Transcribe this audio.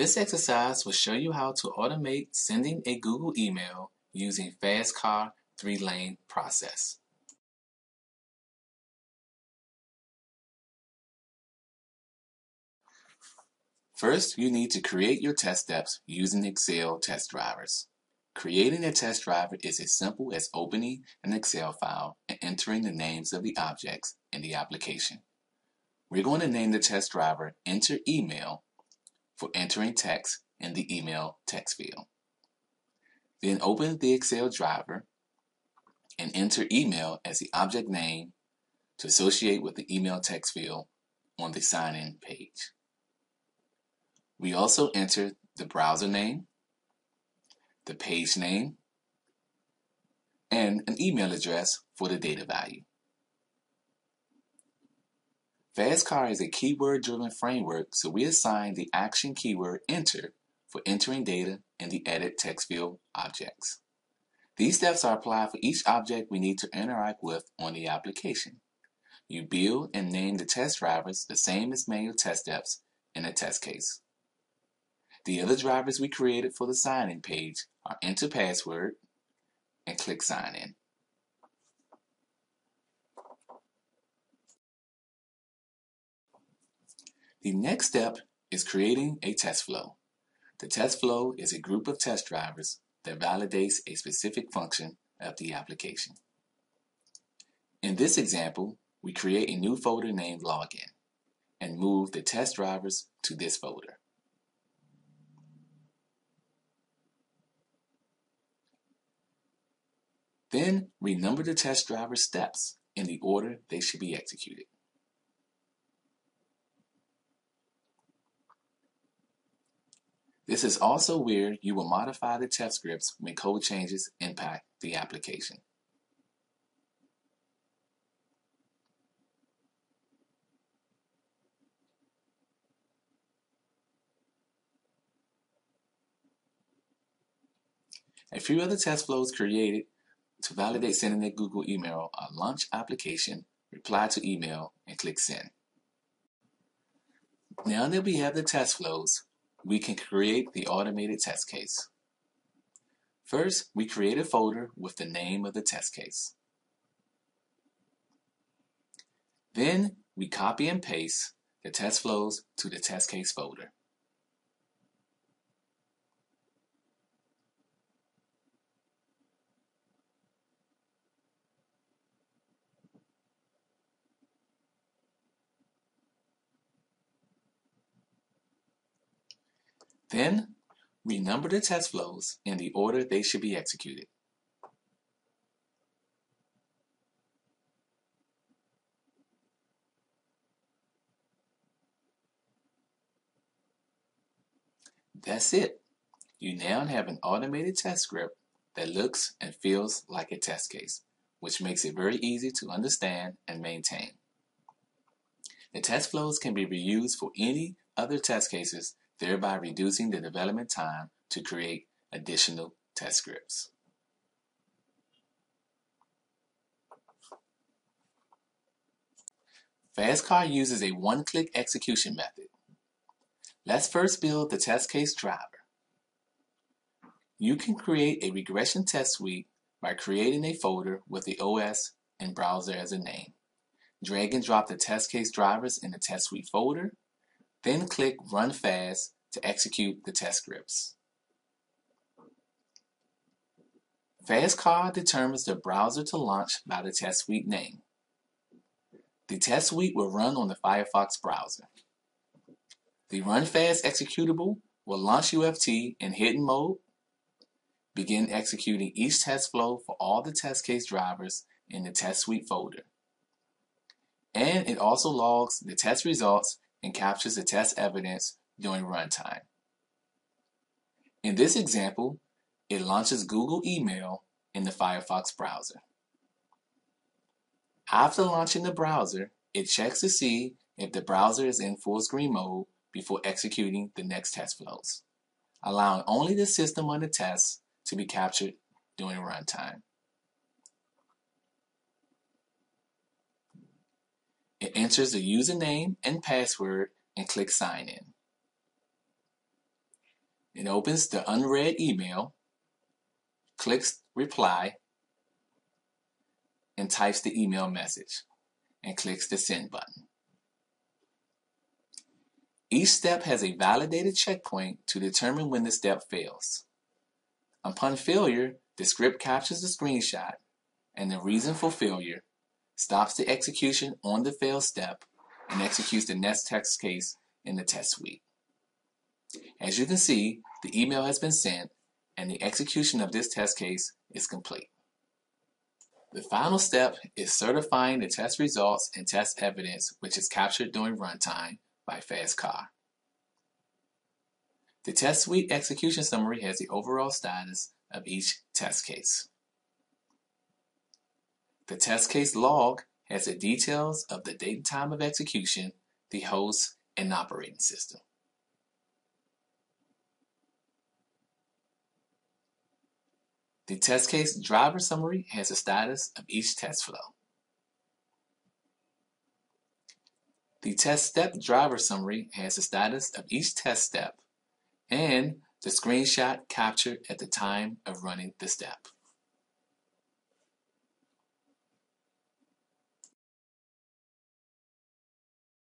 This exercise will show you how to automate sending a Google email using FastCar 3-lane process. First, you need to create your test steps using Excel test drivers. Creating a test driver is as simple as opening an Excel file and entering the names of the objects in the application. We're going to name the test driver Enter Email for entering text in the email text field. Then open the Excel driver and enter email as the object name to associate with the email text field on the sign-in page. We also enter the browser name, the page name, and an email address for the data value. FastCar is a keyword-driven framework, so we assign the action keyword enter for entering data in the edit text field objects. These steps are applied for each object we need to interact with on the application. You build and name the test drivers the same as manual test steps in a test case. The other drivers we created for the sign-in page are enter password and click sign in. The next step is creating a test flow. The test flow is a group of test drivers that validates a specific function of the application. In this example, we create a new folder named Login and move the test drivers to this folder. Then renumber the test driver steps in the order they should be executed. This is also where you will modify the test scripts when code changes impact the application. A few other test flows created to validate sending a Google email are launch application, reply to email, and click send. Now that we have the test flows, we can create the automated test case. First, we create a folder with the name of the test case. Then, we copy and paste the test flows to the test case folder. Then, renumber the test flows in the order they should be executed. That's it. You now have an automated test script that looks and feels like a test case, which makes it very easy to understand and maintain. The test flows can be reused for any other test cases, thereby reducing the development time to create additional test scripts. FastCar uses a one-click execution method. Let's first build the test case driver. You can create a regression test suite by creating a folder with the OS and browser as a name. Drag and drop the test case drivers in the test suite folder, then click Run Fast to execute the test scripts. FastCar determines the browser to launch by the test suite name. The test suite will run on the Firefox browser. The Run Fast executable will launch UFT in hidden mode, begin executing each test flow for all the test case drivers in the test suite folder. And it also logs the test results and captures the test evidence during runtime. In this example, it launches Google Email in the Firefox browser. After launching the browser, it checks to see if the browser is in full screen mode before executing the next test flows, allowing only the system under test to be captured during runtime. It enters the username and password and clicks sign in. It opens the unread email, clicks reply, and types the email message, and clicks the send button. Each step has a validated checkpoint to determine when the step fails. Upon failure, the script captures the screenshot and the reason for failure, stops the execution on the failed step, and executes the next test case in the test suite. As you can see, the email has been sent and the execution of this test case is complete. The final step is certifying the test results and test evidence, which is captured during runtime by FastCar. The test suite execution summary has the overall status of each test case. The test case log has the details of the date and time of execution, the host, and operating system. The test case driver summary has the status of each test flow. The test step driver summary has the status of each test step and the screenshot captured at the time of running the step.